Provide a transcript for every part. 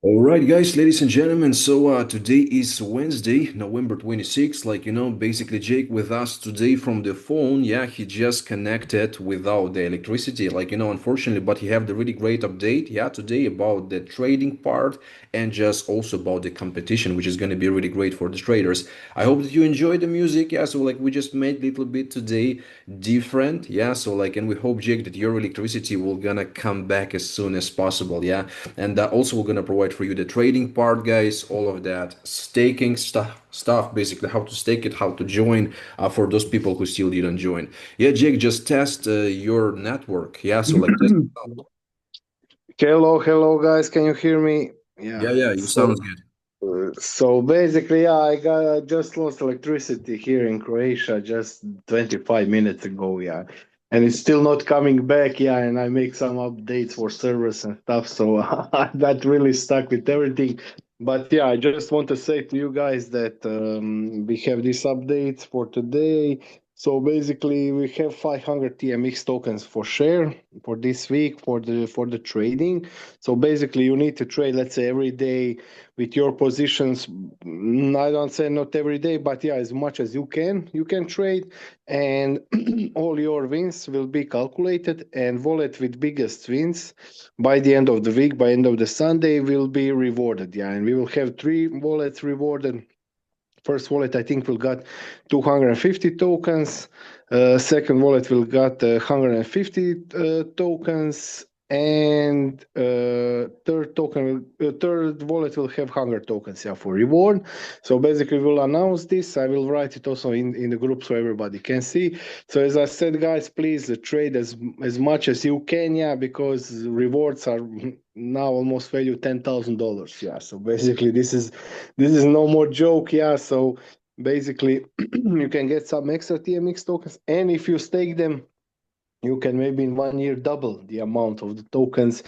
All right, guys, ladies and gentlemen. Today is Wednesday, November 26th. Basically, Jake with us today from the phone. Yeah, he just connected without the electricity, unfortunately, but he have the really great update. Yeah, today about the trading part and just also about the competition, which is going to be really great for the traders. I hope that you enjoy the music. Yeah, we just made a little bit today different. Yeah, and we hope, Jake, that your electricity will gonna come back as soon as possible. Yeah, and also we're gonna provide for you the trading part, guys, all of that staking stuff, basically how to stake it, how to join, for those people who still didn't join. Yeah, Jake, just test your network. Yeah, just Hello, guys. Can you hear me? Yeah. yeah, you So, sounds good. so basically, yeah, I just lost electricity here in Croatia just 25 minutes ago. Yeah, and it's still not coming back. Yeah, and I make some updates for servers and stuff. So that really stuck with everything. But yeah, I just want to say to you guys that we have these updates for today. So basically, we have 500 TMX tokens for share for this week for the trading. So basically, you need to trade, let's say, every day with your positions. I don't say not every day, but yeah, as much as you can trade, and all your wins will be calculated. And wallet with biggest wins by the end of the week, by end of the Sunday, will be rewarded. Yeah, and we will have three wallets rewarded. First wallet, I think, will got 250 tokens. Second wallet will got 150 tokens, and third wallet will have 100 tokens, yeah, for reward. So basically, we'll announce this. I will write it also in the group so everybody can see. So as I said, guys, please trade as much as you can, yeah, because rewards are now almost value $10,000. Yeah, so basically, this is no more joke. Yeah, so basically you can get some extra TMX tokens, and if you stake them, you can maybe in 1 year double the amount of the tokens.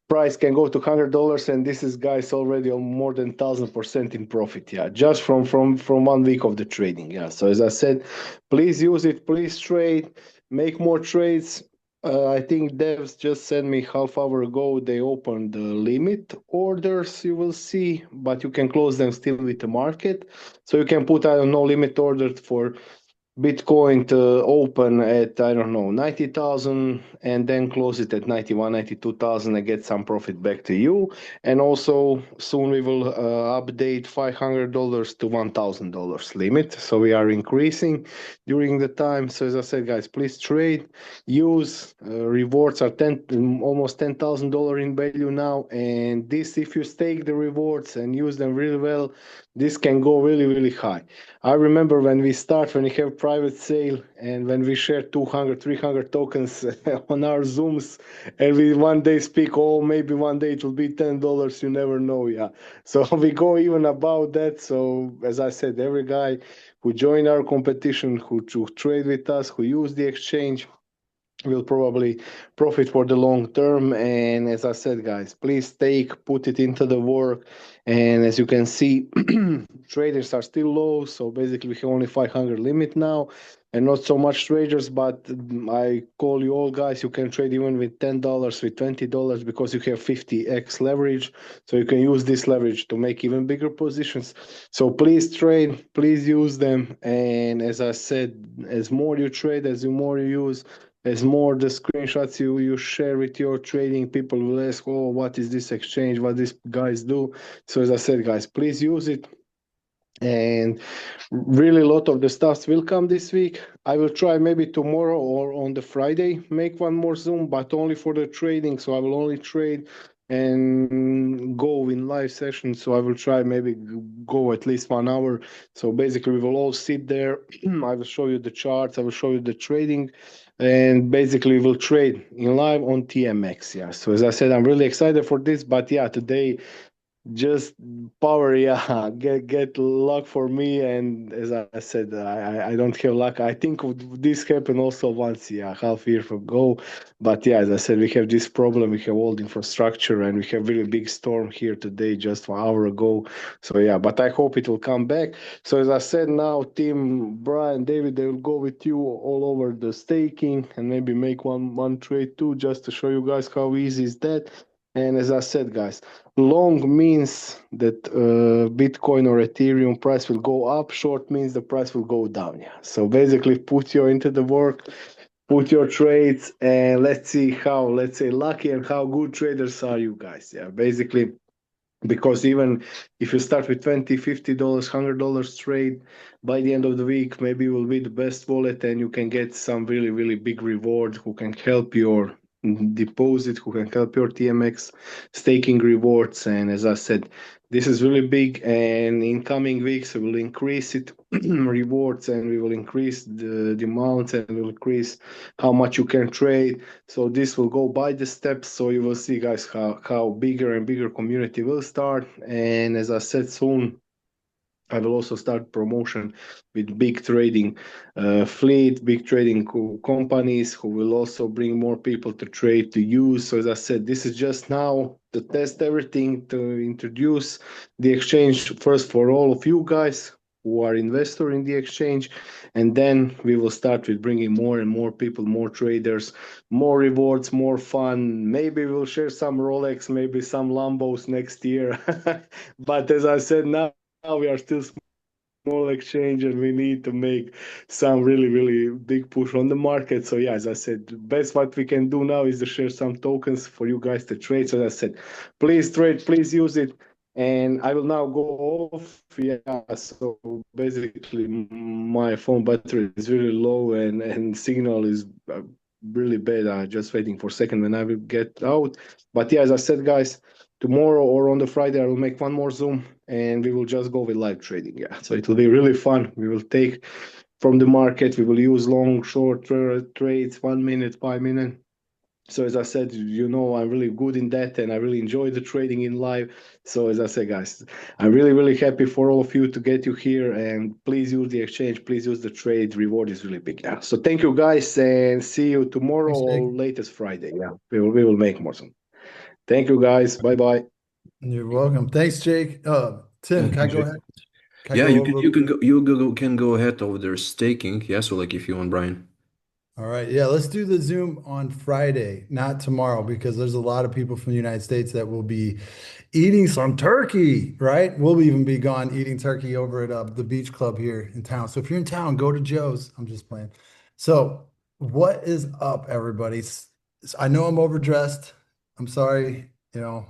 Price can go to $100, and this is, guys, already on more than 1,000% in profit. Yeah, just from 1 week of the trading. Yeah, so as I said, please use it, please trade, make more trades. I think devs just sent me half hour ago. They opened the limit orders. You will see, but you can close them still with the market. So you can put, I don't know, limit order for Bitcoin to open at, I don't know, 90,000, and then close it at 91, 92,000 and get some profit back to you. And also soon we will update $500 to $1,000 limit. So we are increasing during the time. So as I said, guys, please trade, use, rewards are almost $10,000 in value now. And this, if you stake the rewards and use them really well, this can go really, really high. I remember when we have private sale, and when we share 200, 300 tokens on our Zooms, and we one day speak, oh, maybe one day it will be $10. You never know. Yeah. So we go even about that. So as I said, every guy who join our competition, who trade with us, who use the exchange, will probably profit for the long term. And as I said, guys, please take, put it into the work. And as you can see, traders are still low. So basically, we have only 500 limit now, and not so much traders. But I call you all, guys, you can trade even with $10, with $20, because you have 50x leverage. So you can use this leverage to make even bigger positions. So please trade, please use them. And as I said, as more you trade, as more you use, as more the screenshots you share with your trading, people will ask, oh, what is this exchange, what these guys do. So as I said, guys, please use it. And really a lot of the stuff will come this week. I will try maybe tomorrow or on the Friday make one more Zoom, but only for the trading. So I will only trade and go in live sessions. So I will try maybe go at least 1 hour. So basically we will all sit there. I will show you the charts, I will show you the trading, and basically we'll trade in live on TMX. Yeah, so as I said, I'm really excited for this. But yeah, today just power, yeah, get luck for me. And as I said, I don't have luck. I think this happened also once, yeah, half year ago. But yeah, as I said, we have this problem. We have old infrastructure, and we have really big storm here today, just 1 hour ago. So yeah, but I hope it will come back. So as I said, now team Brian, David, they will go with you all over the staking, and maybe make one trade too, just to show you guys how easy is that. And as I said, guys, long means that Bitcoin or Ethereum price will go up. Short means the price will go down. Yeah. So basically, put your into the work, put your trades, and let's see how, let's say, lucky and how good traders are you guys. Yeah. Basically, because even if you start with 20, $50, $100 trade, by the end of the week maybe you will be the best wallet and you can get some really really big reward who can help your deposit, who can help your TMX staking rewards. And as I said, this is really big, and in coming weeks we will increase it rewards, and we will increase the amounts, and we will increase how much you can trade. So this will go by the steps. So you will see, guys, how bigger and bigger community will start. And as I said, soon I will also start promotion with big trading fleet, big trading companies who will also bring more people to trade to use. So as I said, this is just now to test everything, to introduce the exchange first for all of you guys who are investor in the exchange, and then we will start with bringing more and more people, more traders, more rewards, more fun. Maybe we'll share some Rolex, maybe some Lambos next year. But as I said, now we are still small exchange and we need to make some really really big push on the market. So yeah, as I said, best what we can do now is to share some tokens for you guys to trade. So as I said, please trade, please use it. And I will now go off. Yeah, so basically my phone battery is really low, and signal is really bad. I'm just waiting for a second when I will get out. But yeah, as I said, guys, tomorrow or on the Friday I will make one more Zoom and we will just go with live trading. Yeah, so it will be really fun. We will take from the market, we will use long, short trades, 1 minute, 5 minute. So as I said, I'm really good in that, and I really enjoy the trading in live. So as I said, guys, I'm really, really happy for all of you to get you here, and please use the exchange, please use the trade. Reward is really big. Yeah. So thank you, guys, and see you tomorrow Thanks, Jake. or latest Friday. Yeah, we will make more. Some. Thank you, guys. Bye bye. You're welcome. Thanks, Jake. Tim, Thank can you, I go Jake. ahead? Can I Yeah, go over? you can go ahead over there staking. Yeah, so like if you want, Brian. All right. Yeah, let's do the Zoom on Friday, not tomorrow, because there's a lot of people from the United States that will be eating some turkey, right? We'll even be gone eating turkey over at the beach club here in town. So if you're in town, go to Joe's. I'm just playing. So what is up, everybody? I know I'm overdressed. I'm sorry, but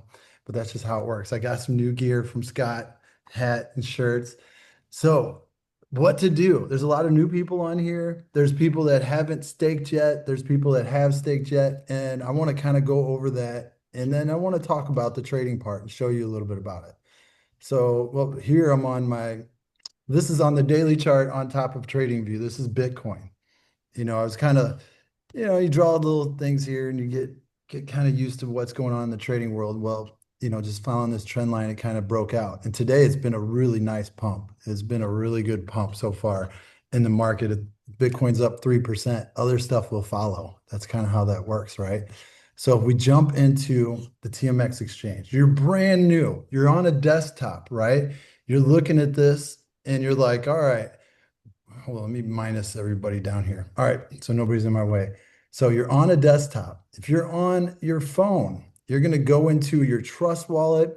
that's just how it works. I got some new gear from Scott, hat and shirts. So what to do? There's a lot of new people on here. There's people that haven't staked yet. There's people that have staked yet. And I want to kind of go over that. And then I want to talk about the trading part and show you a little bit about it. So, well, here I'm on this is on the daily chart on top of TradingView. This is Bitcoin. I was kind of, you draw little things here and you get kind of used to what's going on in the trading world. Well, just following this trend line, it kind of broke out. And today it's been a really nice pump. It's been a really good pump so far in the market. Bitcoin's up 3%. Other stuff will follow. That's kind of how that works, right? So if we jump into the TMX exchange, you're brand new. You're on a desktop, right? You're looking at this and you're like, all right, hold on, let me minus everybody down here. All right, so nobody's in my way. So you're on a desktop. If you're on your phone, you're going to go into your Trust wallet.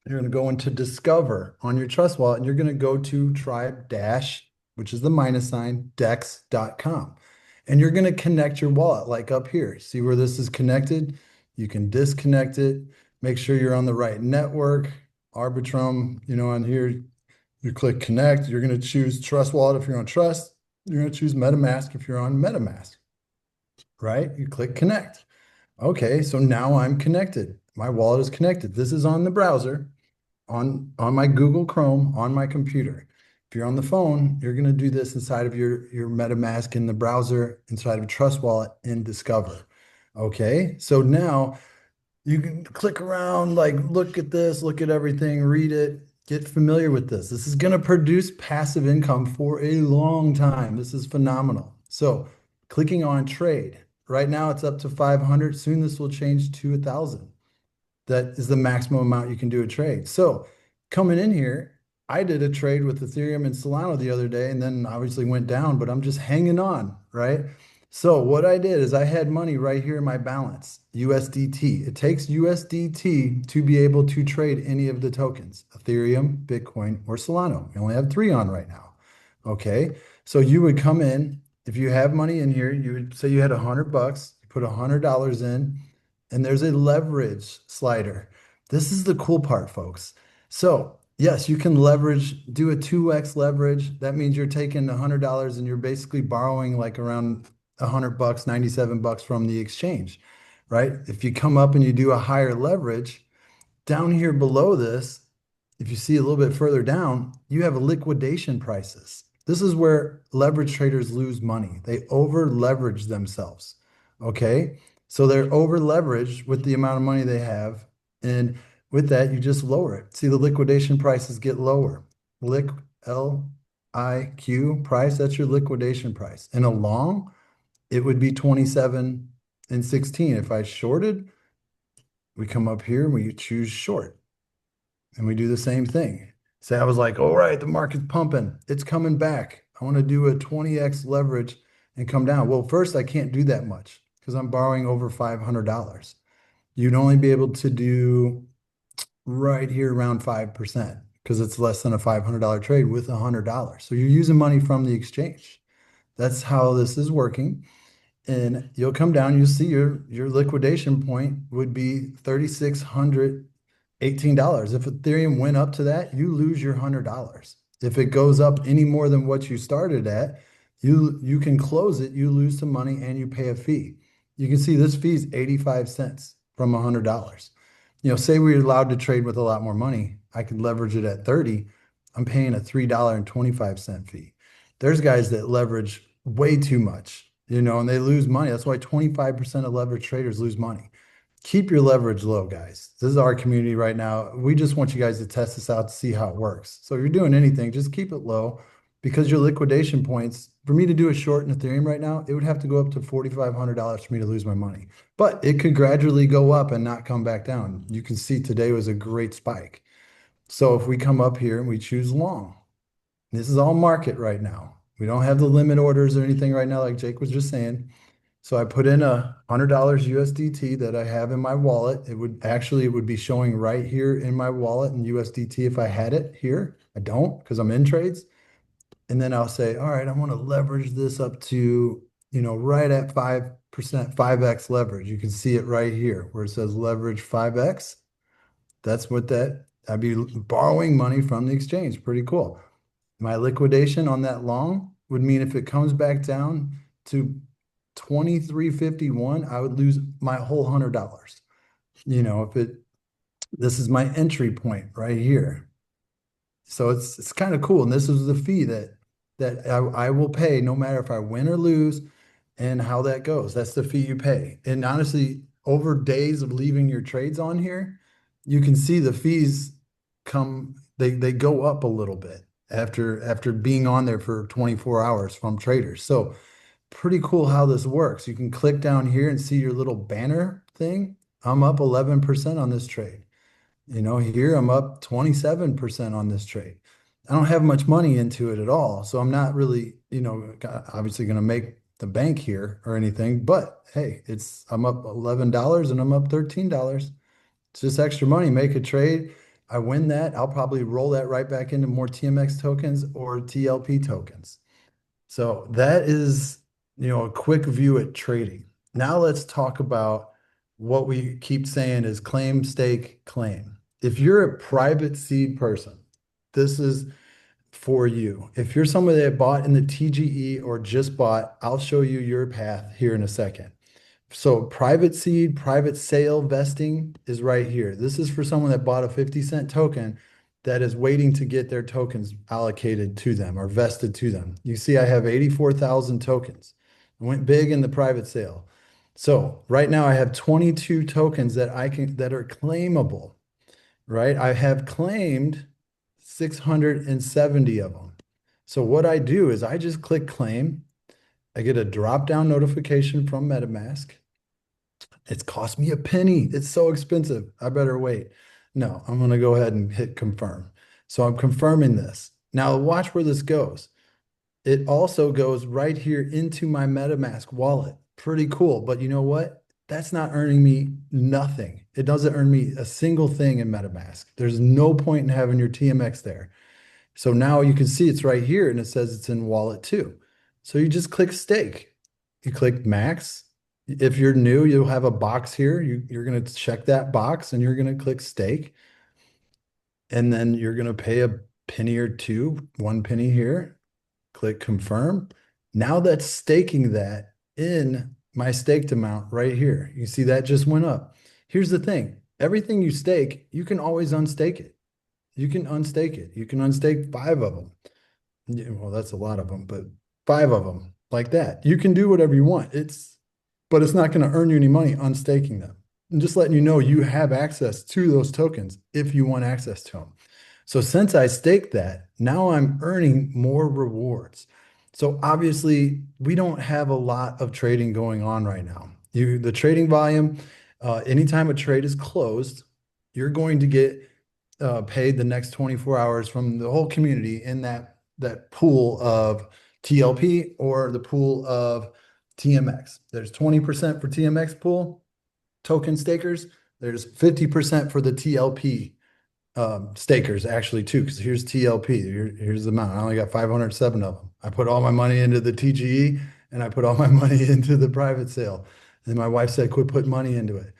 You're going to go into Discover on your Trust wallet, and you're going to go to Tribe Dash, which is the minus sign, DEX.com. And you're going to connect your wallet like up here. See where this is connected? You can disconnect it. Make sure you're on the right network. Arbitrum, on here, you click connect. You're going to choose Trust Wallet if you're on Trust. You're going to choose MetaMask if you're on MetaMask, right? You click connect. Okay, so now I'm connected. My wallet is connected. This is on the browser, on my Google Chrome, on my computer. If you're on the phone, you're going to do this inside of your MetaMask in the browser, inside of Trust Wallet in Discover. Okay, so now you can click around, like look at this, look at everything, read it, get familiar with this. This is going to produce passive income for a long time. This is phenomenal. So clicking on trade, right now it's up to 500. Soon this will change to 1,000. That is the maximum amount you can do a trade. So coming in here, I did a trade with Ethereum and Solana the other day, and then obviously went down, but I'm just hanging on, right? So what I did is I had money right here in my balance, USDT. It takes USDT to be able to trade any of the tokens, Ethereum, Bitcoin, or Solana. We only have three on right now. Okay. So you would come in, if you have money in here, you would say you had $100, you put $100 in, and there's a leverage slider. This is the cool part, folks. So yes, you can leverage, do a 2x leverage. That means you're taking $100 and you're basically borrowing like around $100, $97 from the exchange, right? If you come up and you do a higher leverage, down here below this, if you see a little bit further down, you have liquidation prices. This is where leverage traders lose money. They over leverage themselves. Okay. So they're over leveraged with the amount of money they have. And with that, you just lower it. See, the liquidation prices get lower. LIQ price, that's your liquidation price. And a long, it would be 27 and 16. If I shorted, we come up here and we choose short and we do the same thing. Say I was like, all right, the market's pumping. It's coming back. I want to do a 20x leverage and come down. Well, first, I can't do that much because I'm borrowing over $500. You'd only be able to do right here around 5% because it's less than a $500 trade with $100. So you're using money from the exchange. That's how this is working. And you'll come down, you'll see your liquidation point would be $3,618. If Ethereum went up to that, you lose your $100. If it goes up any more than what you started at, you can close it, you lose some money, and you pay a fee. You can see this fee is 85 cents from $100. Say we're allowed to trade with a lot more money. I could leverage it at 30. I'm paying a $3.25 fee. There's guys that leverage way too much, and they lose money. That's why 25% of leverage traders lose money. Keep your leverage low, guys. This is our community right now. We just want you guys to test this out to see how it works. So if you're doing anything, just keep it low because your liquidation points, for me to do a short in Ethereum right now, it would have to go up to $4,500 for me to lose my money. But it could gradually go up and not come back down. You can see today was a great spike. So if we come up here and we choose long, this is all market right now. We don't have the limit orders or anything right now, like Jake was just saying. So I put in $100 USDT that I have in my wallet. It would be showing right here in my wallet in USDT if I had it here. I don't because I'm in trades. And then I'll say, all right, I want to leverage this up to, right at 5%, 5x leverage. You can see it right here where it says leverage 5x. That's what I'd be borrowing money from the exchange. Pretty cool. My liquidation on that long would mean if it comes back down to 23.51, I would lose my whole $100. This is my entry point right here. So it's kind of cool. And this is the fee that I will pay no matter if I win or lose and how that goes. That's the fee you pay. And honestly, over days of leaving your trades on here, you can see the fees they go up a little bit after being on there for 24 hours from traders. So pretty cool how this works. You can click down here and see your little banner thing. I'm up 11% on this trade. Here I'm up 27% on this trade. I don't have much money into it at all. So I'm not really, obviously going to make the bank here or anything, but hey, I'm up $11 and I'm up $13. It's just extra money. Make a trade. I win that. I'll probably roll that right back into more TMX tokens or TLP tokens. So that is, a quick view at trading. Now let's talk about what we keep saying is claim, stake, claim. If you're a private seed person, this is for you. If you're somebody that bought in the TGE or just bought, I'll show you your path here in a second. So private seed, private sale vesting is right here. This is for someone that bought a 50-cent token that is waiting to get their tokens allocated to them or vested to them. You see, I have 84,000 tokens. I went big in the private sale. So right now I have 22 tokens that are claimable, right? I have claimed 670 of them. So what I do is I just click claim. I get a drop-down notification from MetaMask. It's cost me a penny. It's so expensive. I better wait. No, I'm going to go ahead and hit confirm. So I'm confirming this. Now watch where this goes. it also goes right here into my MetaMask wallet. Pretty cool. But you know what? That's not earning me nothing. It doesn't earn me a single thing in MetaMask. There's no point in having your TMX there. So now you can see it's right here and it says it's in wallet too. So you just click stake. You click max. If you're new, you'll have a box here. You're going to check that box and you're going to click stake. And then you're going to pay a penny or two, 1 penny here. Click confirm. Now that's staking that in my staked amount right here. You see that just went up. Here's the thing. Everything you stake, you can always unstake it. You can unstake it. You can unstake 5 of them. Yeah, well, that's a lot of them, but 5 of them like that. You can do whatever you want. But it's not going to earn you any money unstaking them. And just letting you know you have access to those tokens if you want access to them. So since I staked that, now I'm earning more rewards. So obviously we don't have a lot of trading going on right now. The trading volume, anytime a trade is closed, you're going to get paid the next 24 hours from the whole community in that pool of TLP or the pool of TMX. There's 20% for TMX pool token stakers. There's 50% for the TLP stakers actually too, because here's TLP. Here's the amount. I only got 507 of them. I put all my money into the TGE and I put all my money into the private sale. And my wife said, quit putting money into it.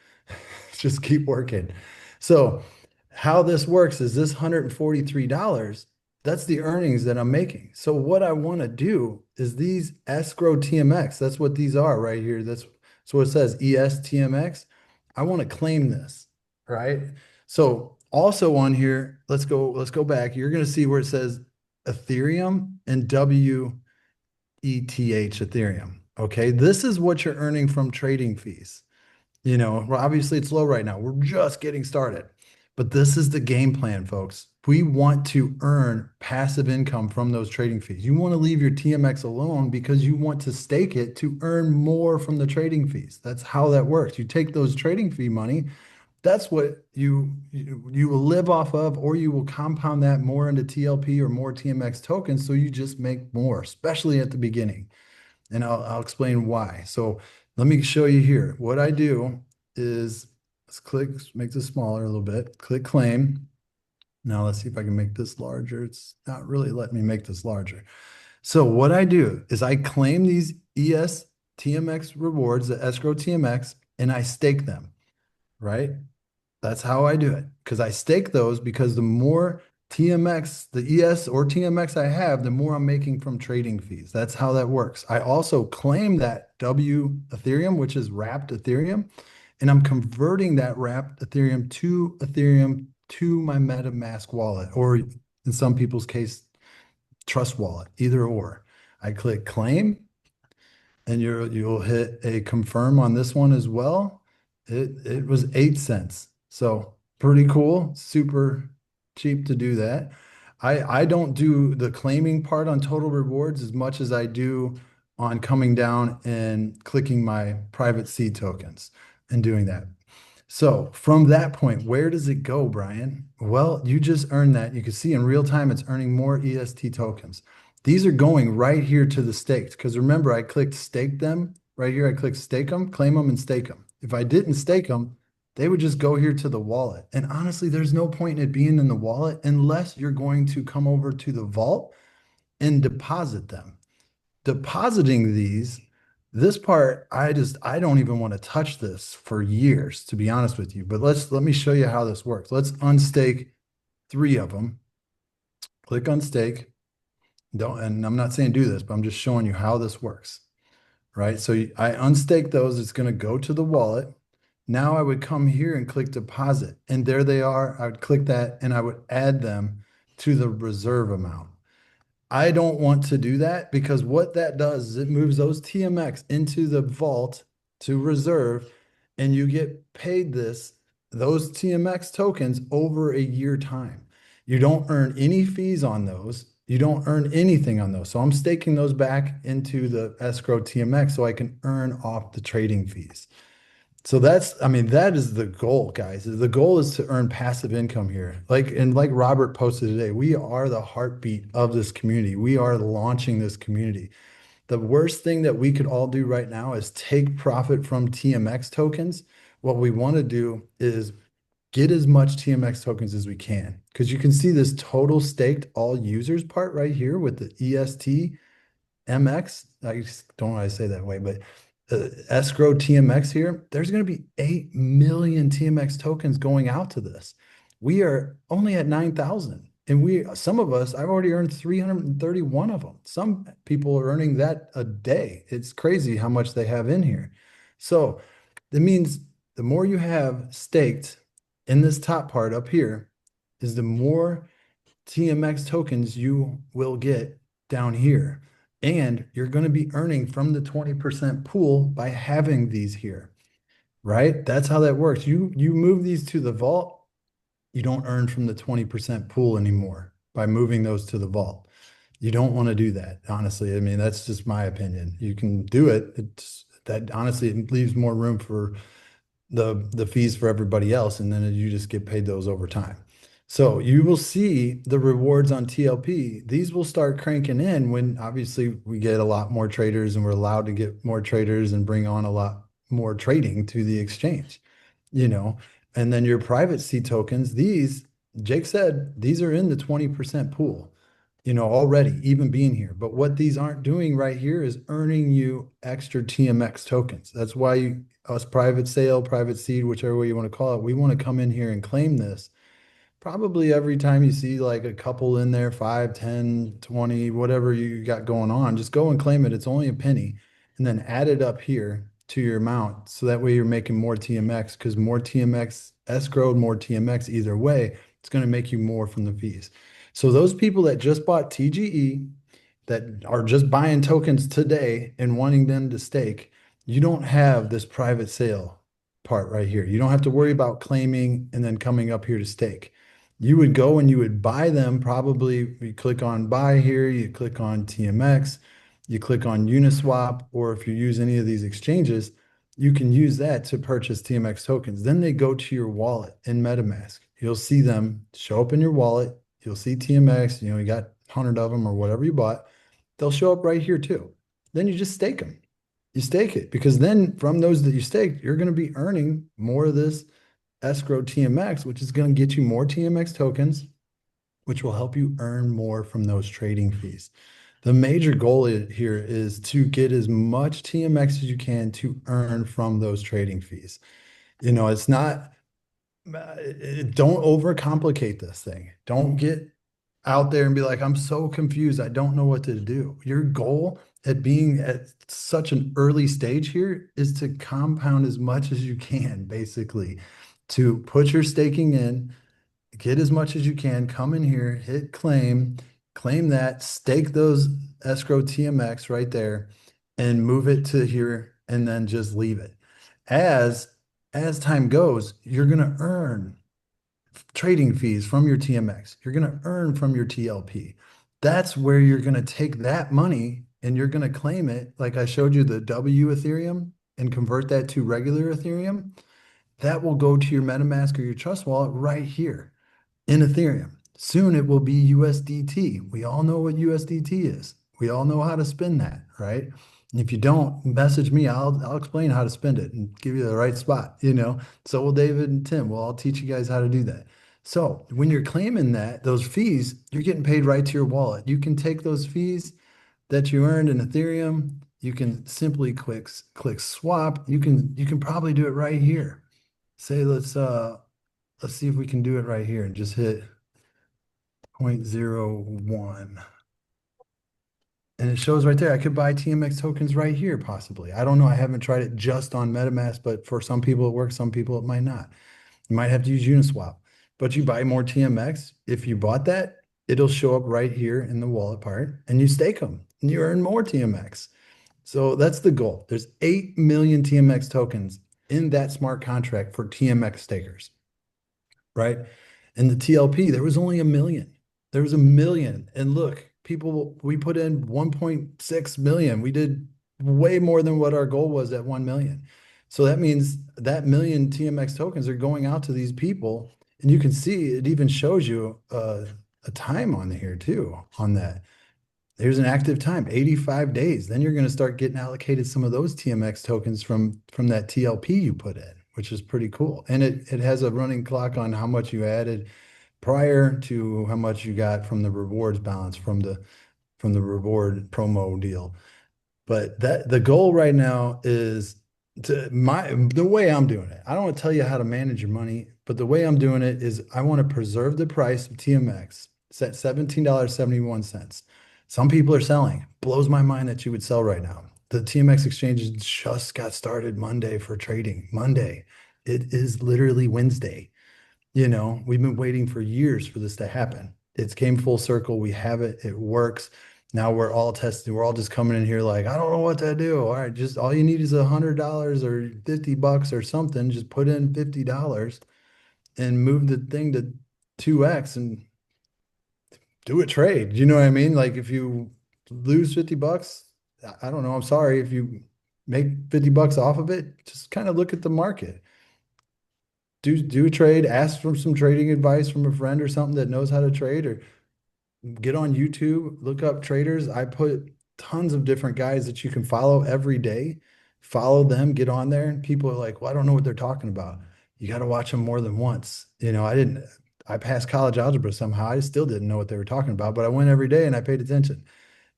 Just keep working. So how this works is this $143, that's the earnings that I'm making. So what I want to do is these escrow TMX, that's what these are right here. That's what it says, ES TMX. I want to claim this, right? So also on here, let's go back. You're going to see where it says Ethereum and WETH Ethereum. Okay, this is what you're earning from trading fees. Well, obviously it's low right now. We're just getting started. But this is the game plan, folks. We want to earn passive income from those trading fees. You want to leave your TMX alone because you want to stake it to earn more from the trading fees. That's how that works. You take those trading fee money, that's what you will live off of, or you will compound that more into TLP or more TMX tokens. So you just make more, especially at the beginning. And I'll explain why. So let me show you here. What I do is make this smaller a little bit, click claim. Now let's see if I can make this larger. It's not really letting me make this larger. So what I do is I claim these ES TMX rewards, the escrow TMX, and I stake them, right? That's how I do it, because I stake those, because the more TMX, the ES or TMX I have, the more I'm making from trading fees. That's how that works. I also claim that W Ethereum, which is wrapped Ethereum, and I'm converting that wrapped Ethereum to my MetaMask wallet, or in some people's case, Trust Wallet, either or. I click claim, and you'll hit a confirm on this one as well. It was 8 cents. So pretty cool, super cheap to do that. I don't do the claiming part on total rewards as much as I do on coming down and clicking my private seed tokens and doing that. So from that point, where does it go, Brian? Well, you just earned that. You can see in real time, it's earning more EST tokens. These are going right here to the staked, because remember, I clicked stake them right here. I clicked stake them, claim them, and stake them. If I didn't stake them, they would just go here to the wallet. And honestly, there's no point in it being in the wallet unless you're going to come over to the vault and deposit them. Depositing these, this part, I don't even want to touch this for years, to be honest with you. But let me show you how this works. Let's unstake 3 of them. Click unstake. And I'm not saying do this, but I'm just showing you how this works, right? So I unstake those. It's going to go to the wallet. Now I would come here and click deposit, and there they are. I would click that and I would add them to the reserve amount. I don't want to do that, because what that does is it moves those TMX into the vault to reserve, and you get paid those TMX tokens over a year time. You don't earn any fees on those. You don't earn anything on those. So I'm staking those back into the escrow TMX so I can earn off the trading fees. So I mean, that is the goal, guys. The goal is to earn passive income here. Like Robert posted today, we are the heartbeat of this community. We are launching this community. The worst thing that we could all do right now is take profit from TMX tokens. What we want to do is get as much TMX tokens as we can, because you can see this total staked all users part right here with the EST MX. I just don't want to say that way, but escrow TMX here, there's going to be 8 million TMX tokens going out to this. We are only at 9,000. And some of us, I've already earned 331 of them. Some people are earning that a day. It's crazy how much they have in here. So that means the more you have staked in this top part up here is the more TMX tokens you will get down here. And you're going to be earning from the 20% pool by having these here, right? That's how that works. You move these to the vault, you don't earn from the 20% pool anymore by moving those to the vault. You don't want to do that, honestly. I mean, that's just my opinion. You can do it. That honestly, it leaves more room for the fees for everybody else, and then you just get paid those over time. So you will see the rewards on TLP. These will start cranking in when obviously we get a lot more traders and we're allowed to get more traders and bring on a lot more trading to the exchange, you know. And then your private C tokens, these, Jake said, these are in the 20% pool, you know, already, even being here. But what these aren't doing right here is earning you extra TMX tokens. That's why us private sale, private seed, whichever way you want to call it, we want to come in here and claim this. Probably every time you see like a couple in there, 5, 10, 20, whatever you got going on, just go and claim it. It's only a penny. And then add it up here to your amount. So that way you're making more TMX, because more TMX escrowed, more TMX either way, it's going to make you more from the fees. So those people that just bought TGE, that are just buying tokens today and wanting them to stake, you don't have this private sale part right here. You don't have to worry about claiming and then coming up here to stake. You would go and you would buy them. Probably you click on buy here, you click on TMX, you click on Uniswap, or if you use any of these exchanges, you can use that to purchase TMX tokens. Then they go to your wallet in MetaMask. You'll see them show up in your wallet. You'll see TMX, you know, you got 100 of them or whatever you bought. They'll show up right here too. Then you just stake them. You stake it, because then from those that you staked, you're going to be earning more of this escrow TMX, which is going to get you more TMX tokens, which will help you earn more from those trading fees. The major goal here is to get as much TMX as you can to earn from those trading fees. You know, it's not, don't overcomplicate this thing. Don't get out there and be like, I'm so confused. I don't know what to do. Your goal at being at such an early stage here is to compound as much as you can, basically, to put your staking in, get as much as you can, come in here, hit claim that, stake those escrow TMX right there, and move it to here, and then just leave it. As time goes, you're going to earn trading fees from your TMX. You're going to earn from your TLP. That's where you're going to take that money and you're going to claim it. Like I showed you the W Ethereum and convert that to regular Ethereum. That will go to your MetaMask or your Trust wallet right here in Ethereum. Soon it will be USDT. We all know what USDT is. We all know how to spend that, right? And if you don't, message me. I'll explain how to spend it and give you the right spot, you know. So will David and Tim. Well, I'll teach you guys how to do that. So when you're claiming those fees, you're getting paid right to your wallet. You can take those fees that you earned in Ethereum. You can simply click swap. You can probably do it right here. Say let's see if we can do it right here and just hit 0.01. And it shows right there, I could buy TMX tokens right here, possibly. I don't know. I haven't tried it just on MetaMask, but for some people it works, some people it might not. You might have to use Uniswap, but you buy more TMX. If you bought that, it'll show up right here in the wallet part, and you stake them and you earn more TMX. So that's the goal. There's 8 million TMX tokens in that smart contract for TMX stakers, right? And the TLP, there was only 1 million. There was 1 million. And look, people, we put in 1.6 million. We did way more than what our goal was at 1 million. So that means that million TMX tokens are going out to these people, and you can see it even shows you a time on here too on that. There's an active time, 85 days. Then you're going to start getting allocated some of those TMX tokens from that TLP you put in, which is pretty cool. And it has a running clock on how much you added prior to how much you got from the rewards balance from the reward promo deal. But that the goal right now is the way I'm doing it. I don't want to tell you how to manage your money, but the way I'm doing it is I want to preserve the price of TMX. It's at $17.71. Some people are selling. Blows my mind that you would sell right now. The TMX exchanges just got started Monday for trading. Monday. It is literally Wednesday. We've been waiting for years for this to happen. It's came full circle. We have it. It works. Now we're all testing. We're all just coming in here like, I don't know what to do. All right, just all you need is $100 or $50 or something. Just put in $50 and move the thing to 2x and do a trade. You know what I mean? Like if you lose $50, I don't know. I'm sorry. If you make $50 off of it, just kind of look at the market. Do a trade, ask for some trading advice from a friend or something that knows how to trade, or get on YouTube, look up traders. I put tons of different guys that you can follow every day. Follow them, get on there. And people are like, well, I don't know what they're talking about. You got to watch them more than once. I passed college algebra somehow. I still didn't know what they were talking about, but I went every day and I paid attention.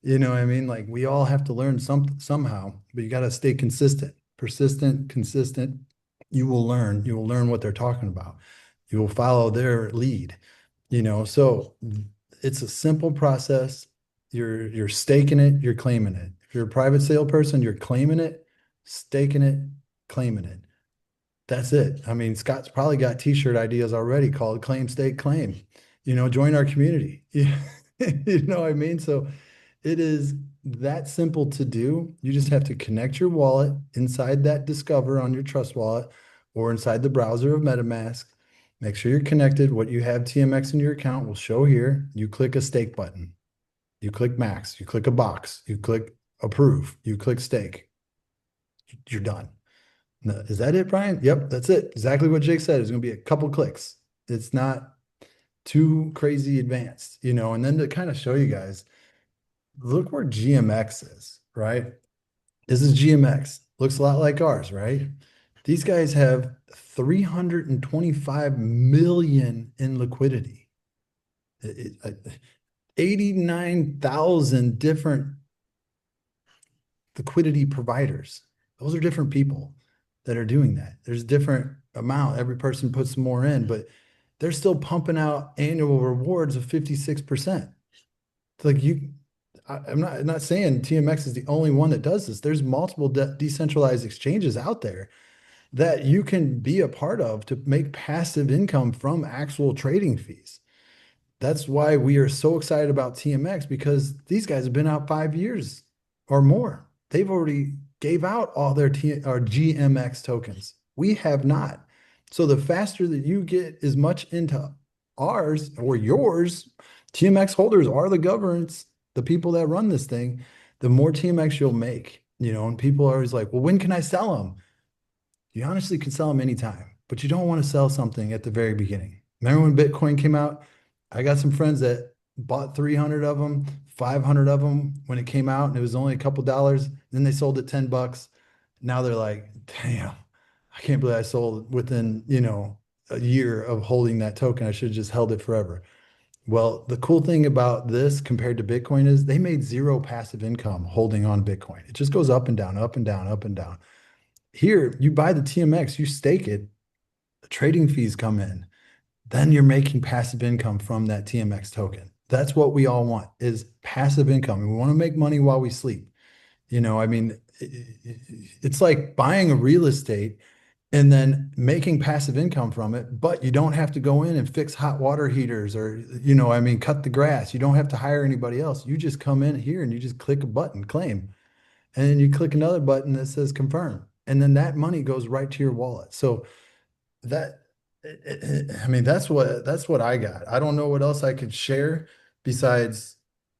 You know what I mean? Like we all have to learn somehow, but you got to stay consistent, persistent, consistent. You will learn. You will learn what they're talking about. You will follow their lead. So it's a simple process. You're staking it, you're claiming it. If you're a private sale person, you're claiming it, staking it, claiming it. That's it. I mean, Scott's probably got t-shirt ideas already called claim, stake, claim. Join our community. You know what I mean? So it is that simple to do. You just have to connect your wallet inside that Discover on your Trust wallet or inside the browser of MetaMask. Make sure you're connected. What you have TMX in your account will show here. You click a stake button. You click max. You click a box. You click approve. You click stake. You're done. Now, is that it, Brian? Yep, that's it. Exactly what Jake said. It's going to be a couple clicks. It's not too crazy advanced, and then to kind of show you guys, look where GMX is, right? This is GMX. Looks a lot like ours, right? These guys have 325 million in liquidity. 89,000 different liquidity providers. Those are different people that are doing that. There's different amount. Every person puts more in, but they're still pumping out annual rewards of 56%. It's like I'm not saying TMX is the only one that does this. There's multiple decentralized exchanges out there that you can be a part of to make passive income from actual trading fees. That's why we are so excited about TMX, because these guys have been out 5 years or more. They've already gave out all their GMX tokens. We have not. So the faster that you get as much into ours or yours, TMX holders are the governance, the people that run this thing, the more TMX you'll make, and people are always like, well, when can I sell them? You honestly can sell them anytime, but you don't want to sell something at the very beginning. Remember when Bitcoin came out? I got some friends that bought 300 of them, 500 of them when it came out, and it was only a couple dollars. Then they sold it $10. Now they're like, damn, I can't believe I sold within, a year of holding that token. I should have just held it forever. Well, the cool thing about this compared to Bitcoin is they made zero passive income holding on Bitcoin. It just goes up and down, up and down, up and down. Here, you buy the TMX, you stake it, the trading fees come in. Then you're making passive income from that TMX token. That's what we all want, is passive income. And we want to make money while we sleep. It's like buying a real estate and then making passive income from it, but you don't have to go in and fix hot water heaters or, cut the grass. You don't have to hire anybody else. You just come in here and you just click a button, claim, and then you click another button that says confirm. And then that money goes right to your wallet. So that, that's what I got. I don't know what else I could share besides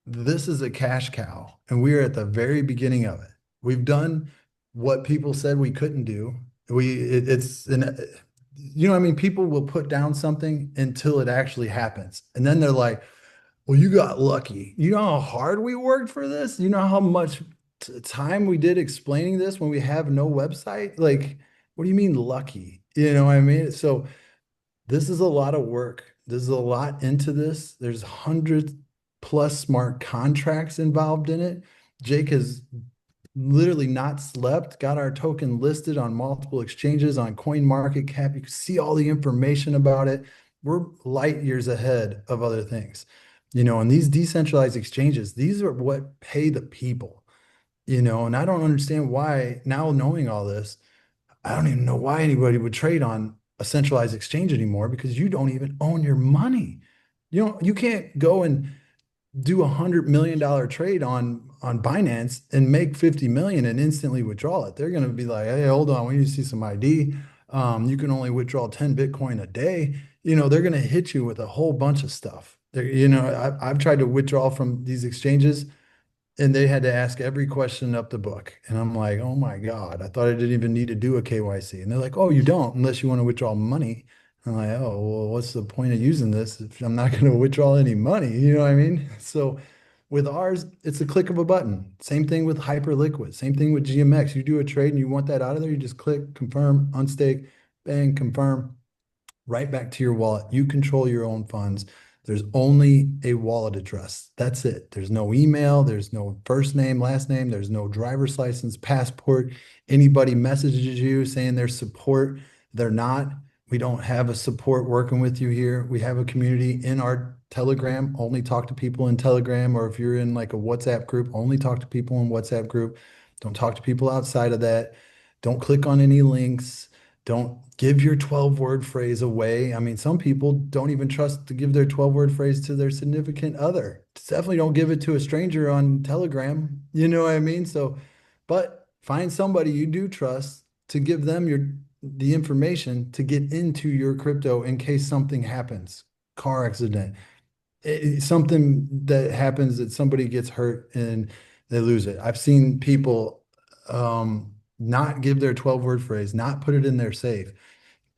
this is a cash cow and we are at the very beginning of it. We've done what people said we couldn't do. It's an, you know, what I mean, people will put down something until it actually happens. And then they're like, well, you got lucky. You know how hard we worked for this? You know how much time we did explaining this when we have no website? Like, what do you mean lucky? You know what I mean? So this is a lot of work. There's a lot into this. There's hundreds plus smart contracts involved in it. Jake has literally not slept, got our token listed on multiple exchanges on CoinMarketCap. You can see all the information about it. We're light years ahead of other things, you know, and these decentralized exchanges, these are what pay the people, you know, and I don't understand why now knowing all this, I don't even know why anybody would trade on a centralized exchange anymore because you don't even own your money. You know, you can't go and do $100 million trade on Binance and make 50 million and instantly withdraw it. They're going to be like, hey, hold on, we need to see some ID. You can only withdraw 10 Bitcoin a day. You know, they're going to hit you with a whole bunch of stuff. You know, I've tried to withdraw from these exchanges and they had to ask every question up the book. And I'm like, oh my God, I thought I didn't even need to do a KYC. And they're like, oh, you don't unless you want to withdraw money. I'm like, oh, well, what's the point of using this if I'm not going to withdraw any money? You know what I mean? So with ours, it's a click of a button. Same thing with Hyperliquid. Same thing with GMX. You do a trade and you want that out of there, you just click, confirm, unstake, bang, confirm, right back to your wallet. You control your own funds. There's only a wallet address. That's it. There's no email. There's no first name, last name. There's no driver's license, passport. Anybody messages you saying there's support, they're not. We don't have a support working with you here. We have a community in our Telegram. Only talk to people in Telegram, or if you're in like a WhatsApp group, only talk to people in WhatsApp group. Don't talk to people outside of that. Don't click on any links. Don't give your 12-word phrase away. I mean, some people don't even trust to give their 12-word phrase to their significant other. Definitely don't give it to a stranger on Telegram. You know what I mean? So, but find somebody you do trust to give them the information to get into your crypto in case something happens, car accident, something that happens that somebody gets hurt and they lose it. I've seen people not give their 12-word phrase, not put it in their safe,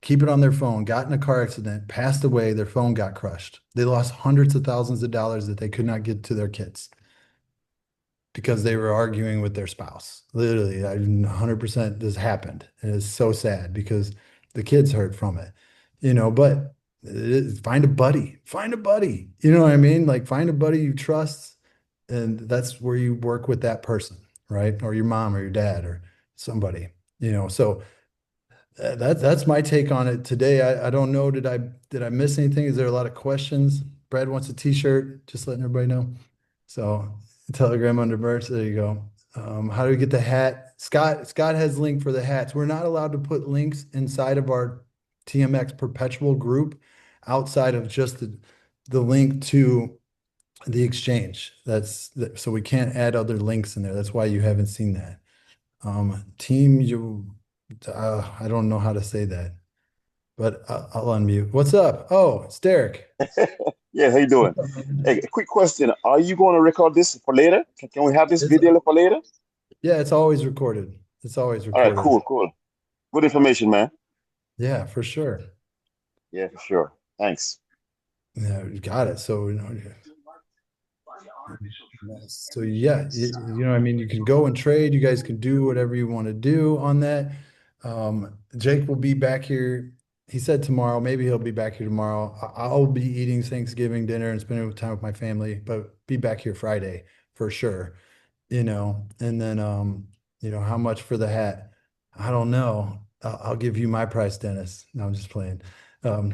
keep it on their phone, got in a car accident, passed away, their phone got crushed. They lost hundreds of thousands of dollars that they could not get to their kids because they were arguing with their spouse. Literally, 100% this happened. And it's so sad because the kids hurt from it, you know, but find a buddy, find a buddy, you know what I mean? Like find a buddy you trust, and that's where you work with that person, right? Or your mom or your dad or somebody, you know. So that's my take on it today. I don't know, did I miss anything? Is there a lot of questions? Brad wants a t-shirt, just letting everybody know. So Telegram under merch, there you go. How do we get the hat? Scott has link for the hats. We're not allowed to put links inside of our TMX perpetual group outside of just the link to the exchange. So we can't add other links in there. That's why you haven't seen that. Team, I don't know how to say that, but I'll unmute. What's up? Oh, it's Derek. Yeah, how you doing? Hey, a quick question. Are you going to record this for later? Can we have this It's, video for later? yeah, it's always recorded. It's always All right, recorded. cool, cool. Good information, man. Yeah, for sure. Yeah, for sure. Thanks. Yeah, you got it. So, you know, so yeah, you know, I mean, you can go and trade. You guys can do whatever you want to do on that. Jake will be back here. He said tomorrow. Maybe he'll be back here tomorrow. I'll be eating Thanksgiving dinner and spending time with my family, but be back here Friday for sure. You know, and then you know, how much for the hat? I don't know. I'll give you my price, Dennis. No, I'm just playing.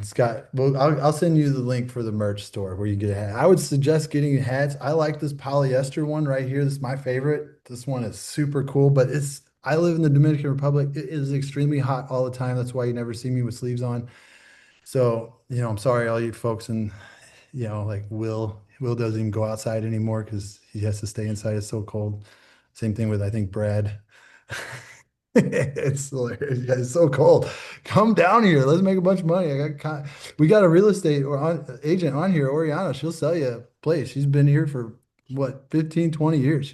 Scott, well, I'll send you the link for the merch store where you get a hat. I would suggest getting hats. I like this polyester one right here. This is my favorite. This one is super cool, but I live in the Dominican Republic. It is extremely hot all the time. That's why you never see me with sleeves on. So, you know, I'm sorry, all you folks, and you know, like Will doesn't even go outside anymore because he has to stay inside. It's so cold. Same thing with, I think, Brad. It's hilarious. Yeah, it's so cold. Come down here. Let's make a bunch of money. We got a real estate agent on here, Oriana. She'll sell you a place. She's been here for what, 15, 20 years.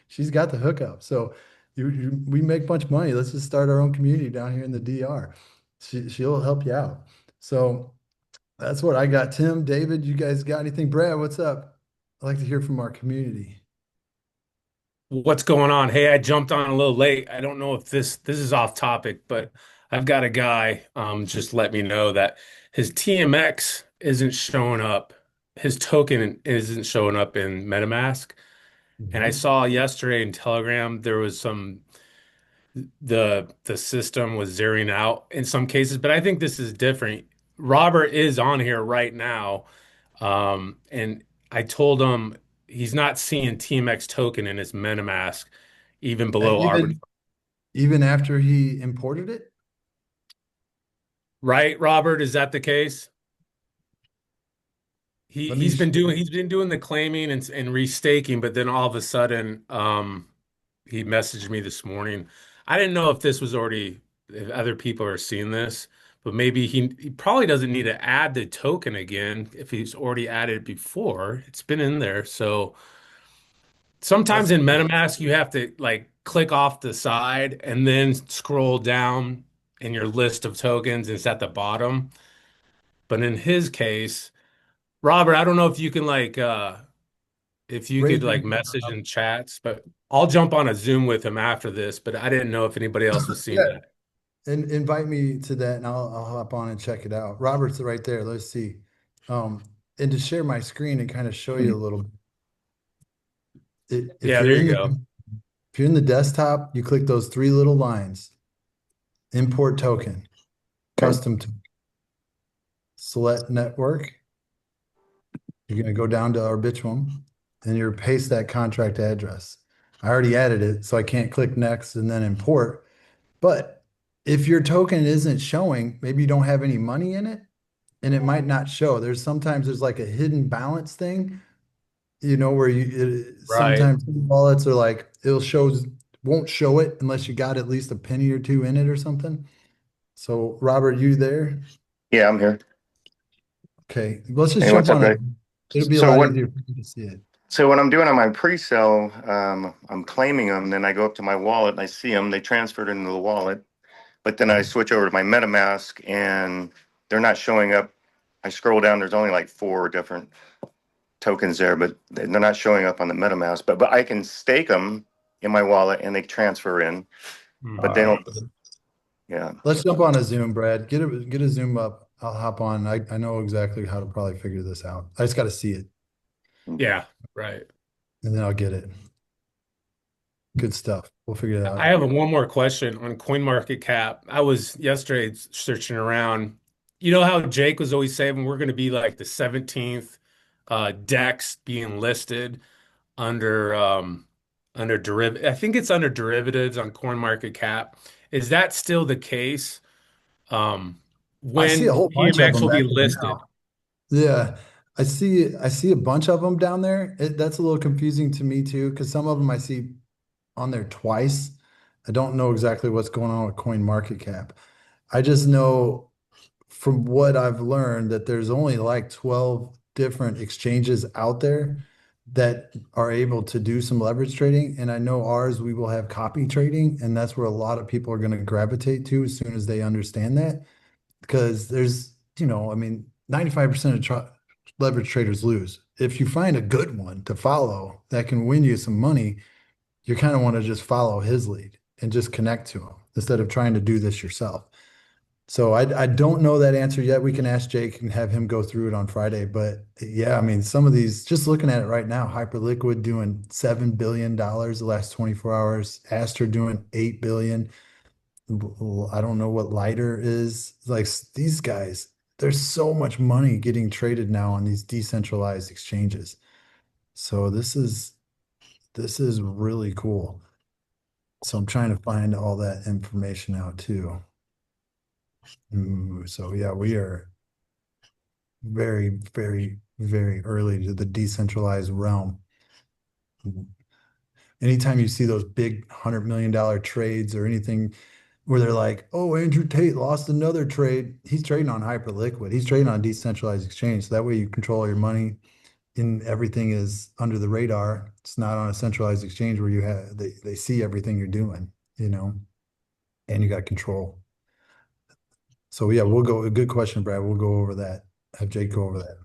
She's got the hookup. So We make a bunch of money. Let's just start our own community down here in the DR. She'll help you out. So that's what I got. Tim, David, you guys got anything? Brad, what's up? I'd like to hear from our community. What's going on? Hey, I jumped on a little late. I don't know if this is off topic, but I've got a guy just let me know that his TMX isn't showing up. His token isn't showing up in MetaMask. And I Mhm. saw yesterday in Telegram there was the system was zeroing out in some cases, but I think this is different. Robert is on here right now. And I told him he's not seeing TMX token in his MetaMask, even below Arbitrum. Even after he imported it? Right, Robert? Is that the case? He Let me he's sh- been doing the claiming and restaking, but then all of a sudden, he messaged me this morning. I didn't know if this was already if other people are seeing this, but maybe he probably doesn't need to add the token again if he's already added it before. It's been in there, so. Sometimes let's in MetaMask, you have to like click off the side and then scroll down in your list of tokens. It's at the bottom. But in his case, Robert, I don't know if you can if you raise could your like hand message up. in chats, but I'll jump on a Zoom with him after this. But I didn't know if anybody else was seeing Yeah, that. and invite me to that, and I'll hop on and check it out. Robert's right there. Let's see. Um, and to share my screen and kind of show you a little. If Yeah, you're there in you the go. if you're in the desktop, you click those three little lines. Import token, Okay. custom to select network. You're going to go down to Arbitrum and you're paste that contract address. I already added it, so I can't click next and then import. But if your token isn't showing, maybe you don't have any money in it and it might not show. There's like a hidden balance thing, where Right. sometimes wallets are like, won't show it unless you got at least a penny or two in it or something. So Robert, you there? Yeah, I'm here. Okay, let's just Hey, jump what's up, on it. guys? It'll be a So lot what? easier for you to see it. So what I'm doing on my pre-sale, I'm claiming them. Then I go up to my wallet and I see them. They transferred into the wallet, but then I switch over to my MetaMask and they're not showing up. I scroll down. There's only like four different tokens there, but they're not showing up on the MetaMask. But I can stake them in my wallet and they transfer in, but they Mhm. don't. Yeah. Let's jump on a Zoom, Brad. Get a Zoom up. I'll hop on. I know exactly how to probably figure this out. I just got to see it, Yeah, right. and then I'll get it. Good stuff. We'll figure it I out. have one more question on CoinMarketCap. I was yesterday searching around. You know how Jake was always saying we're going to be like the 17th DEX being listed under under derivative. I think it's under derivatives on CoinMarketCap. Is that still the case? Um, I see a when whole bunch of TMX them will be back there listed? now. Yeah, I see a bunch of them down there. That's a little confusing to me too, because some of them I see on there twice. I don't know exactly what's going on with CoinMarketCap. I just know from what I've learned that there's only like 12 different exchanges out there that are able to do some leverage trading. And I know ours, we will have copy trading, and that's where a lot of people are going to gravitate to as soon as they understand that. Because I mean, 95% of leverage traders lose. If you find a good one to follow that can win you some money, you kind of want to just follow his lead and just connect to him instead of trying to do this yourself. So I don't know that answer yet. We can ask Jake and have him go through it on Friday. But yeah, I mean, some of these, just looking at it right now, Hyperliquid doing $7 billion the last 24 hours, Aster doing 8 billion. I don't know what Lighter is. Like these guys, there's so much money getting traded now on these decentralized exchanges. So this is really cool. So I'm trying to find all that information out too. So yeah, we are very, very, very early to the decentralized realm. Anytime you see those big $100 million trades or anything where they're like, oh, Andrew Tate lost another trade, he's trading on Hyperliquid. He's trading on decentralized exchange. So that way you control your money. and everything is under the radar. It's not on a centralized exchange where you have they see everything you're doing, and you got control. So yeah, we'll go. Good question, Brad. We'll go over that. Have Jake go over that.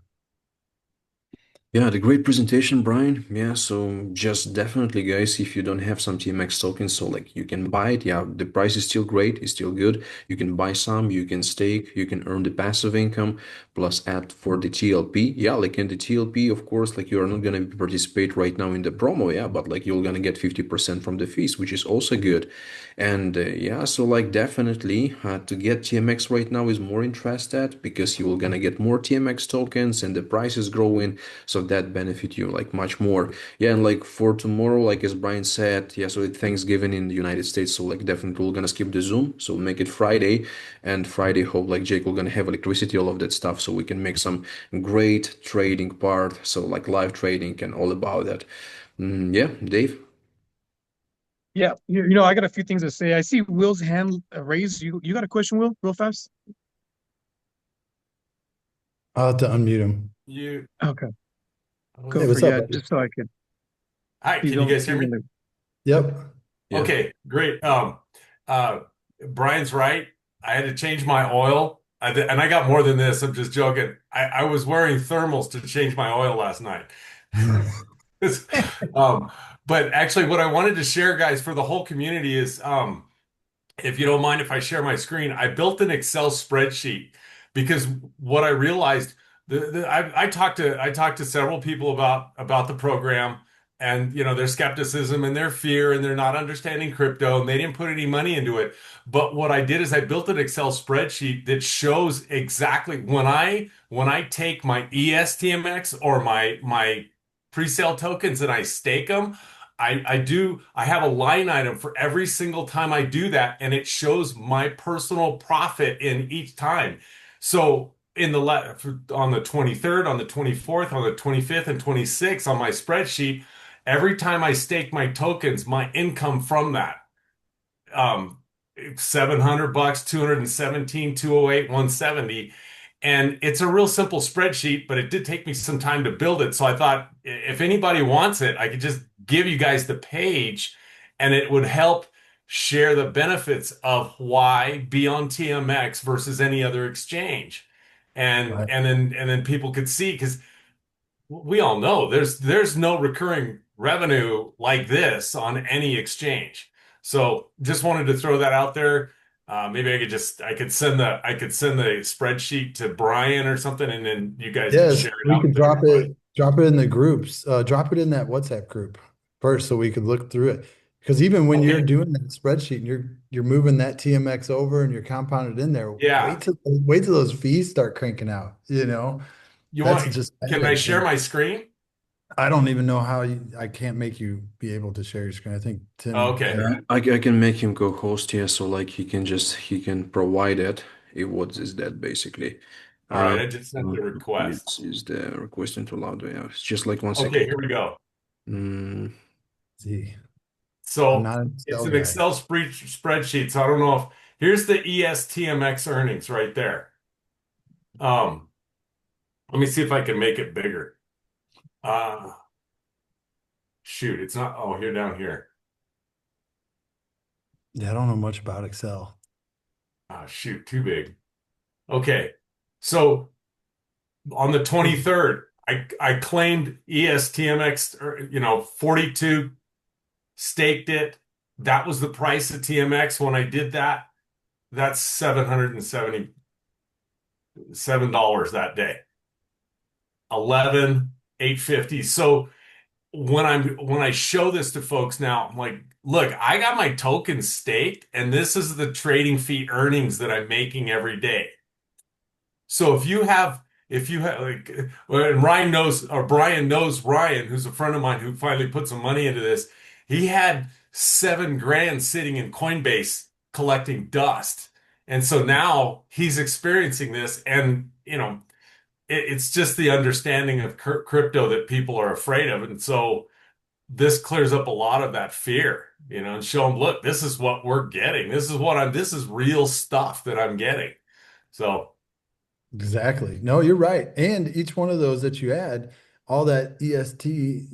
Yeah, the great presentation, Brian. Yeah, so just definitely, guys, if you don't have some TMX tokens, so like you can buy it. Yeah, the price is still great, it's still good. You can buy some, you can stake, you can earn the passive income, plus add for the TLP. Yeah, like in the TLP, of course, like you're not gonna participate right now in the promo, yeah, but like you're gonna get 50% from the fees, which is also good. And yeah, so like definitely to get TMX right now is more interested because you're gonna get more TMX tokens and the price is growing, so that benefit you like much more. Yeah, and like for tomorrow, like as Brian said, yeah, so it's Thanksgiving in the United States, so like definitely we're gonna skip the Zoom, so make it Friday. And Friday, hope like Jake will gonna have electricity, all of that stuff, so we can make some great trading part, so like live trading and all about that. Yeah, Dave. Yeah, I got a few things to say. I see Will's hand raised. You got a question, Will, real fast? I'll have to unmute him. You, Okay, Hey, go for what's it. up, Yeah, buddy? just so I can. hi, He's can you on. guys hear He's on me? the. Yep. Yeah. Okay, great. Uh, Brian's right. I had to change my oil. And I got more than this. I'm just joking. I was wearing thermals to change my oil last night. Um, but actually, what I wanted to share, guys, for the whole community is if you don't mind if I share my screen, I built an Excel spreadsheet because what I realized I talked to several people about the program and their skepticism and their fear and they're not understanding crypto and they didn't put any money into it. But what I did is I built an Excel spreadsheet that shows exactly when I take my ESTMX or my pre-sale tokens and I stake them. I have a line item for every single time I do that, and it shows my personal profit in each time. So on the 23rd, on the 24th, on the 25th, and 26th on my spreadsheet, every time I stake my tokens, my income from that um 700 bucks, 217, 208, 170. And it's a real simple spreadsheet, but it did take me some time to build it. So I thought if anybody wants it, I could just give you guys the page and it would help share the benefits of why be on TMX versus any other exchange. And Right. and then people could see because we all know there's no recurring revenue like this on any exchange. So just wanted to throw that out there. Maybe I could send the spreadsheet to Brian or something, and then you guys could Yes, share it we out could with everybody. drop it in the groups. Drop it in that WhatsApp group first so we could look through it. Because even when you're Okay. doing that spreadsheet and you're moving that TMX over and you're compounded in there, Yeah. wait till those fees start cranking out, You That's want? just Can I added. share my screen? I don't even know how I can't make you be able to share your screen. I think Tim, Okay. Yeah, I can make him co-host here, so like he can provide it. What is that basically? All Uh, right. I just sent the request. this is the request into loud. Yeah, it's just like one Okay. second. Here we go. Mm, see, I'm So not an it's Excel an guy. Excel spreadsheet. So I don't know if here's the ESTMX earnings right there. Um, Let me see if I can make it bigger. Uh, Shoot, it's not. Oh, here down here. Yeah, I don't know much about Excel. Oh, shoot, too big. Okay. So on the 23rd, I claimed ESTMX, or, 42, staked it. That was the price of TMX when I did that. That's $777 that day. 11,850. So when I show this to folks now, I'm like, look, I got my tokens staked, and this is the trading fee earnings that I'm making every day. So if you have like, and Ryan knows, or Brian knows Ryan, who's a friend of mine who finally put some money into this. He had 7 grand sitting in Coinbase collecting dust. And so now he's experiencing this, and it's just the understanding of crypto that people are afraid of. And so this clears up a lot of that fear, and show them, look, this is what we're getting. This is real stuff that I'm getting. So, Exactly. No, you're right. And each one of those that you add all that EST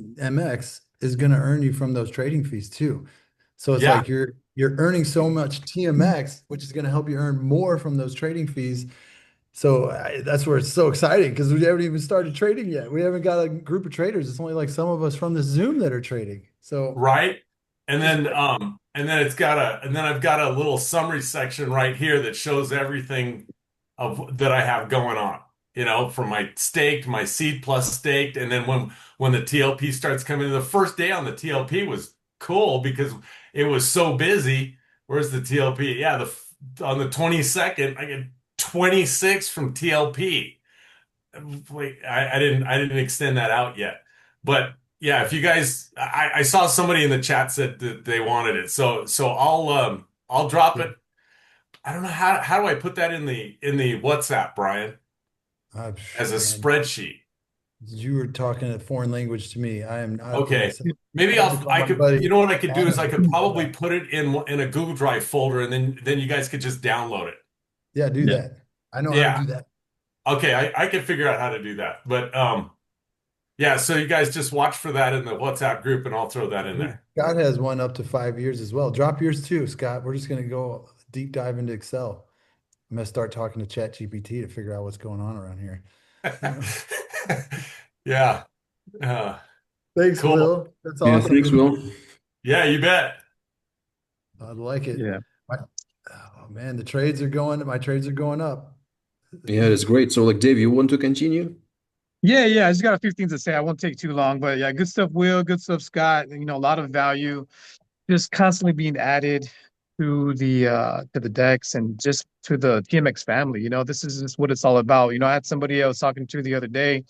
is going to earn you from those trading fees too. So it's Yeah. like you're earning so much TMX, which is going to help you earn more from those trading fees. So that's where it's so exciting because we haven't even started trading yet. We haven't got a group of traders. It's only like some of us from the Zoom that are trading. So Right. And just then I've got a little summary section right here that shows everything of that I have going on. From my staked, my seed plus staked, and then when the TLP starts coming in, the first day on the TLP was cool because it was so busy. Where's the TLP? Yeah, on the 22nd, I get 26 from TLP. Wait, I didn't extend that out yet. But yeah, if you guys, I saw somebody in the chat said that they wanted it. So I'll drop it. I don't know how do I put that in the WhatsApp, Brian, as a man, spreadsheet. you were talking a foreign language to me. I am not Okay. myself. Maybe I had to call I my could, buddy. what I could do is I Adam. could probably put it in a Google Drive folder and then you guys could just download it. Yeah, do Yeah. that. I know how to Yeah. do that. Okay, I can figure out how to do that. But yeah, so you guys just watch for that in the WhatsApp group and I'll throw that in there. Scott has one up to 5 years as well. Drop yours too, Scott. We're just going to go deep dive into Excel. I'm going to start talking to Chat GPT to figure out what's going on around here. Yeah. Uh, Thanks, cool. Will. That's Yeah, awesome. thanks, Will. Yeah, you bet. I like it. Yeah. Oh man, the trades are going. My trades are going up. Yeah, that's great. So, like, Dave, you want to continue? Yeah. I just got a few things to say. I won't take too long, but yeah, good stuff, Will. Good stuff, Scott. A lot of value just constantly being added to the DEX and just to the TMX family. This is just what it's all about. I had somebody I was talking to the other day,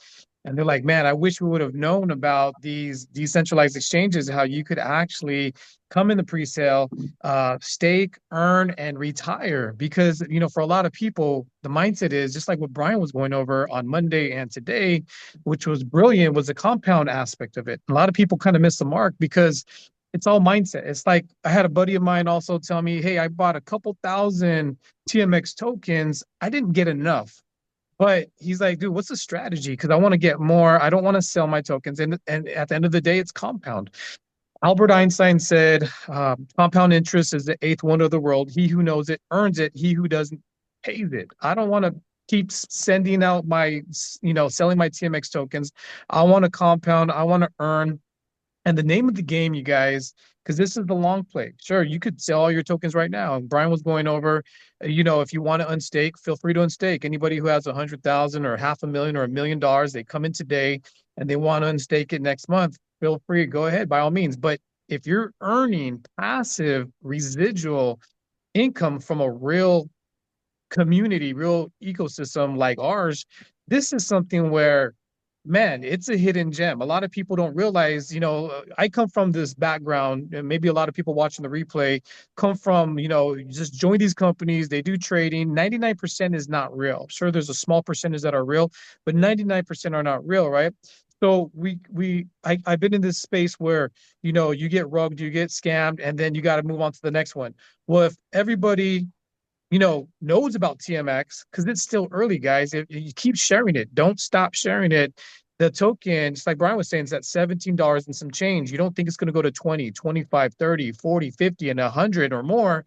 and they're like, "Man, I wish we would have known about these decentralized exchanges, how you could actually come in the pre-sale, stake, earn, and retire." Because for a lot of people, the mindset is just like what Brian was going over on Monday and today, which was brilliant, was the compound aspect of it. A lot of people kind of miss the mark because it's all mindset. It's like I had a buddy of mine also tell me, "Hey, I bought a couple thousand TMX tokens. I didn't get enough." But he's like, "Dude, what's the strategy? Because I want to get more. I don't want to sell my tokens." And at the end of the day, it's compound. Albert Einstein said, "Compound interest is the eighth wonder of the world. He who knows it earns it. He who doesn't pays it." I don't want to keep sending out selling my TMX tokens. I want to compound. I want to earn. And the name of the game, you guys, because this is the long play. Sure, you could sell all your tokens right now. And Brian was going over, if you want to unstake, feel free to unstake. Anybody who has 100,000 or $500,000 or $1 million, they come in today and they want to unstake it next month. Feel free, go ahead, by all means. But if you're earning passive residual income from a real community, real ecosystem like ours, this is something where, man, it's a hidden gem. A lot of people don't realize, I come from this background, and maybe a lot of people watching the replay come from, just join these companies, they do trading. 99% is not real. Sure, there's a small percentage that are real, but 99% are not real, right? So I've been in this space where, you get rugged, you get scammed, and then you got to move on to the next one. Well, if everybody knows about TMX, because it's still early, guys. If you keep sharing it, don't stop sharing it. The token, just like Brian was saying, is at $17 and some change. You don't think it's going to go to 20, 25, 30, 40, 50, and 100 or more.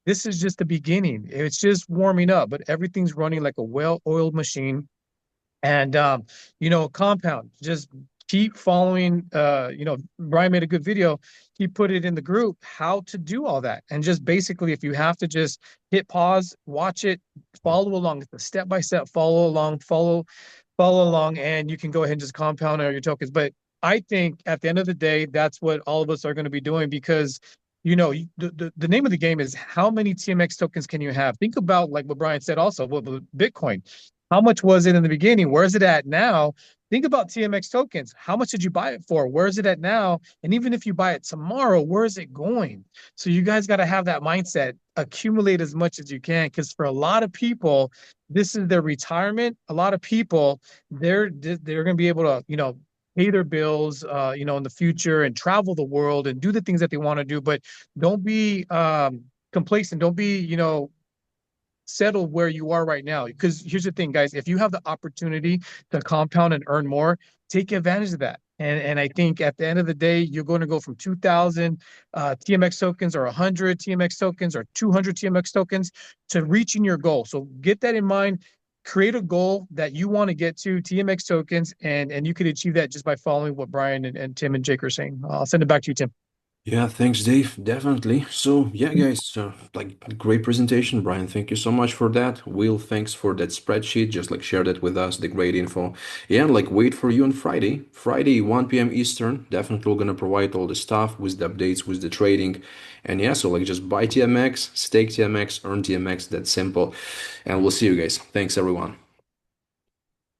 This is just the beginning. It's just warming up, but everything's running like a well-oiled machine. And compound, just keep following. Brian made a good video. He put it in the group how to do all that. And just basically, if you have to just hit pause, watch it, follow along. It's a step-by-step follow along, and you can go ahead and just compound all your tokens. But I think at the end of the day, that's what all of us are going to be doing, because the name of the game is how many TMX tokens can you have? Think about like what Brian said also with Bitcoin. How much was it in the beginning? Where is it at now? Think about TMX tokens. How much did you buy it for? Where is it at now? And even if you buy it tomorrow, where is it going? So you guys got to have that mindset. Accumulate as much as you can, because for a lot of people, this is their retirement. A lot of people, they're going to be able to, pay their bills, in the future, and travel the world and do the things that they want to do. But don't be complacent. Don't be, settle where you are right now. Because here's the thing, guys, if you have the opportunity to compound and earn more, take advantage of that. And I think at the end of the day, you're going to go from 2,000 TMX tokens or 100 TMX tokens or 200 TMX tokens to reaching your goal. So get that in mind. Create a goal that you want to get to TMX tokens, and you could achieve that just by following what Brian and Tim and Jake are saying. I'll send it back to you, Tim. Yeah, thanks, Dave. Definitely. So, yeah, guys, like great presentation, Brian. Thank you so much for that. Will, thanks for that spreadsheet. Just like share that with us, the great info. Yeah, and like wait for you on Friday. Friday, 1 p.m. Eastern. Definitely we're gonna provide all the stuff with the updates, with the trading. And yeah, so like just buy TMX, stake TMX, earn TMX. That's simple. And we'll see you guys. Thanks, everyone.